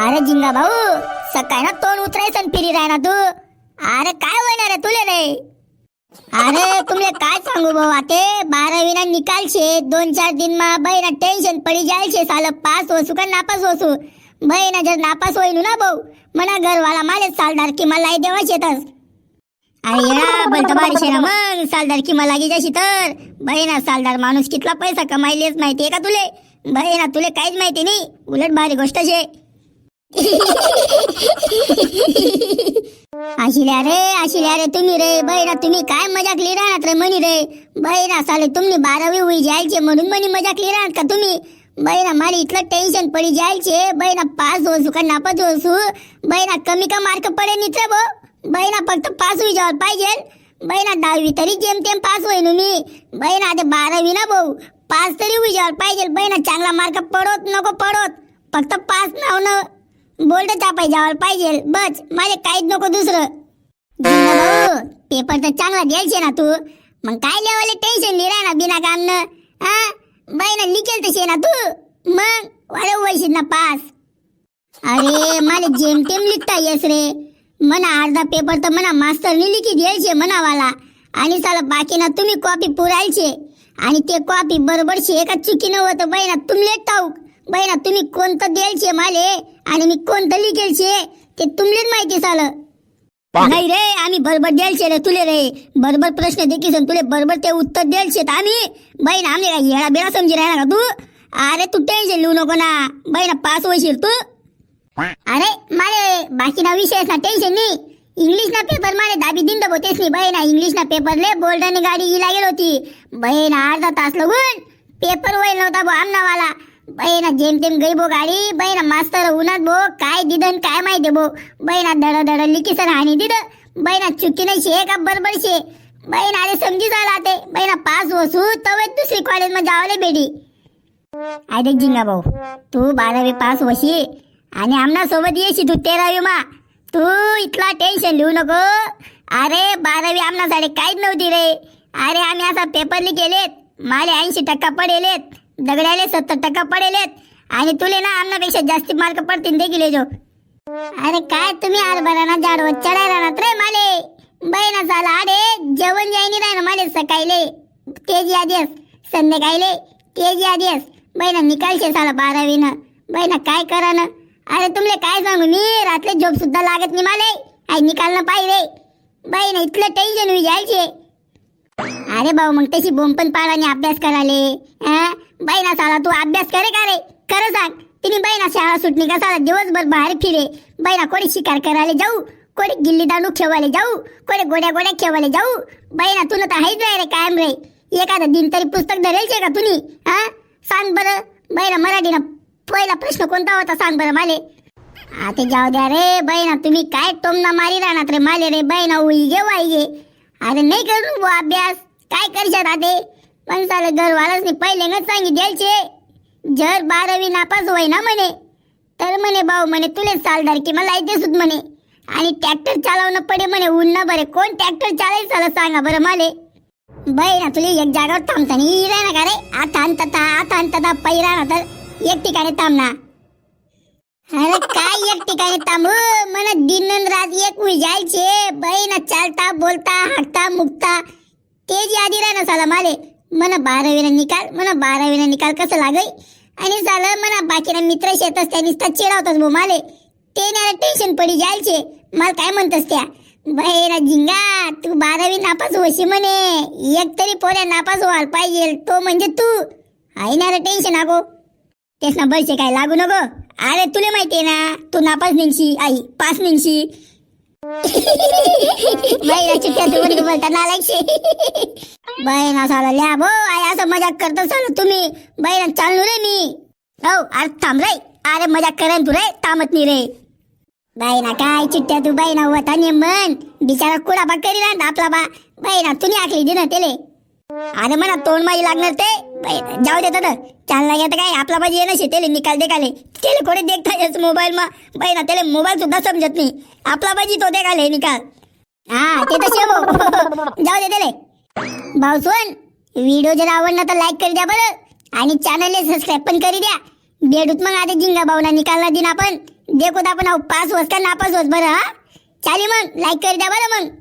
अरे जिंगा भाऊ, सकाळ ना तोंड उतरायचं फिरी राय ना तू. अरे काय होणार आहे तुले रे? अरे तुमले काय सांगू भाऊ, आते 12वी ना निकाल छे 2-4 दिन मा बहिना टेन्शन पड़ी जाय छे. साल पास होसू का नापास होसू. बहिना जर नापास होईन ना भाऊ, मना घरवाला माले सालदार की मलाई देवा शेतस. अरे येडा बोलतो बारिशे ना मग सालदार की लागी जाशी तर. बहिना सालदार माणूस कितला पैसा कमाईलेच माहितीये का तुले? बहिना तुले काहीच माहिती नाही, उलट भारी गोष्ट छे. आशिल्या रे तुम्ही रे बहिणा, तुम्ही काय मजाक ली राहणार रे म्हणी रे. बहिणा साले तुम्ही 12वी होई जायचे म्हणून म्हणी मजाक ली राहणार का तुम्ही? बहिणा मला इतलं टेन्शन पडी जायचे. बहिणा पास होसू का नापास होसू. बहिणा कमी का मार्क पडे नित्र भो. बहिणा फक्त पास होई जावं पाहिजे. बहिणा 10वी तरी जेमतेम पास होईन मी. बहिणा आता 12वी ना भाऊ, पास तरी होई जावं पाहिजे. बहिणा चांगला मार्क पडोत नको पडोत, फक्त पास नाव न बोल्ड चापाय जावं पाहिजे बस. माझे काहीच नको दुसरं. भाऊ पेपर तर चांगला द्यायचे ना तू, मग काय लेवले टेन्शन लिहिरा ना बिना काम न. हा बहिणा लिखेल तसे ना तू, मग वाढव वैशीत ना पास. अरे मला जेमतेम लिखता येस रे. मना अर्धा पेपर तर मना मास्तरनी लिखी द्यायचे मनावाला, आणि साला बाकी ना तुम्ही कॉपी पुरायचे. आणि ते कॉपी बरोबर शे का चुकी न होतं बहिणा तुमले ठाऊक. बहिणा तुम्ही कोणतं द्यायचे माले आणि मी कोणतं लिखेलचे ते तुमलेच माहिती सालं. नाही रे, आम्ही बरोबर द्यायचे रे तुले रे. बरोबर प्रश्न देखील तुले बरोबर ते उत्तर द्यायचे आम्ही. बहीण आम्ही काय येडा बेडा समजी राहिला का तू? अरे तू टेन्शन लिहू नको ना बहिणा, पास होशील तू. अरे माले बाकी ना विषय ना टेन्शन नाही. इंग्लिश ना पेपर माले दाबी दिन होतेच नाही बहिणा. इंग्लिश ना पेपरले बोल्डनी गाडी लागेल होती बहिणा. अर्धा तास लागून पेपर होईल नव्हता भो आमनावाला. बहिणा जेमतेम गई भो गाडी. बहिणा मास्तर उन्हात भो काय दिदन काय माहिती भो. बहिणा दड दड लिखी सर हानी दिद. बहिणा चुकी नाही शे का बरोबर शे. बहिणा अरे समजी झाला ते. बहिणा पास होसू तवे दुसरी कॉलेज मध्ये जावले बेडी. आय देख जिंगा भाऊ, तू 12वी पास होशी आणि आमना सोबत येशी तू 13वी मा. तू इतला टेन्शन लिहू नको. अरे 12वी आमनासाठी काहीच नव्हती रे. अरे आम्ही असा पेपर लिखेलेत, माले 80% पडेलेत, दगड्याले 70% पडेलेत, आणि तुले ना आमनापेक्षा जास्त मार्क पडतील देखील जो. अरे काय तुम्ही आरबराना झाडवर चढाय राहणार रे माले. बहिणा झाला अरे जेवण जाईनी राहणार माले. सकाळीले तेज यादीस, संध्याकाळीले तेज यादीस. बहिणा निकालशे साला 12वी न. बहिणा काय करा ना. अरे तुमले काय सांगू मी, रात्री झोप सुद्धा लागत नाही माले. आई निकाल न पाहिजे बहिणा, इतलं टेन्शन होई जायचे. अरे भाऊ मग तशी बोंब पण पाडाने अभ्यास कराले. बहिणा साला तू अभ्यास करे का रे? खरं सांग. तिने बहिणा शाळा सुटणी का साला दिवसभर बाहेर फिरे. बहिणा कोणी शिकार करायला जाऊ, कोणी गिल्ली दांडू खेवायला जाऊ, कोणी गोड्या गोड्या खेवायला जाऊ. बहिणा तुला तर हायच रे कायम रे. एखादा दिन तरी पुस्तक धरायचे का तुम्ही? सांग बरं बहिणा, मराठीना पहिला प्रश्न कोणता होता सांग बरं माले. आता जाऊ द्या रे बहिणा, तुम्ही काय टोमना मारी राहणार रे माले रे. बहिणा उई गे वाई गे. अरे नाही करू वो अभ्यास, काय करशात आते. पण साले घरवालाच नाही पहिल्यांदाच सांगी द्यायचे. जर 12वी नापास होय ना म्हणे तर म्हणे भाऊ म्हणे तुले सालदार की मला येते सुद्धा म्हणे. आणि ट्रॅक्टर चालवणं पडे म्हणे. ऊन ना बरे कोण ट्रॅक्टर चालायचं साला सांगा बरं माले. बहिणा तुला एक जागावर थांबता नाही राहणार का रे? आता आणता पैरा ना तर एक ठिकाणी थांबना. अरे काय एक ठिकाणी थांबू, मला दिन रात एक होई जायचे. बहिणा चालता बोलता हाकता मुक्ता तेच यादी राहणार साला माले. मला 12वी निकाल कसं लागय. आणि साला मला बाकीना मित्र शेतच त्या निसता चिडावतात भो माले. ते नाही टेन्शन पडी जायचे. मला काय म्हणतस त्या बहिणा जिंगा, तू 12वी नापास होशी म्हणे. एक तरी पोऱ्या नापास व्हायला पाहिजे, तो म्हणजे तू. आई ना टेन्शन आगो तेच ना बळचे काय लागू नको. अरे तुला माहितीये ना तू नापास निघशी, आई पास निघशी. बहिणा चिट्ट्या तू बोलता नालायकशे. बहिणा साला ल्या भो आई असं मजाक करतो साला तुम्ही. बहिणा चालू रे मी. हो अरे थांब रे. अरे मजाक करेन तू रे, थांबत नाही रे. बहिणा काय चिट्ट्या तू बहिणा होता नेमन बिचारा कुडा बा करी ना आपला बा. बहिणा तुम्ही आखली दे ना त्याले. अरे म्हणा तोंड माई लागणार ते. जाऊ देत चालला घेत काय आपला पाहिजे ये नसे त्याला निकाल देखाले. त्याला कोणी देखता येस मोबाईल मा. बहिणा त्याला मोबाईल सुद्धा समजत नाही. आपला पाहिजे तो देखाले निकाल. हा ते तसे जाऊ दे त्याले. भाऊ सोन व्हिडिओ जर आवडला तर लाईक करी द्या बरं, आणि चॅनलला सबस्क्राईब पण करी द्या. भेटूत मग आता जिंगा भाऊला निकालला दिन आपण. देखो आपण पास होस का नापास होस बरं हा चाली मग लाईक कर द्या बरं मग.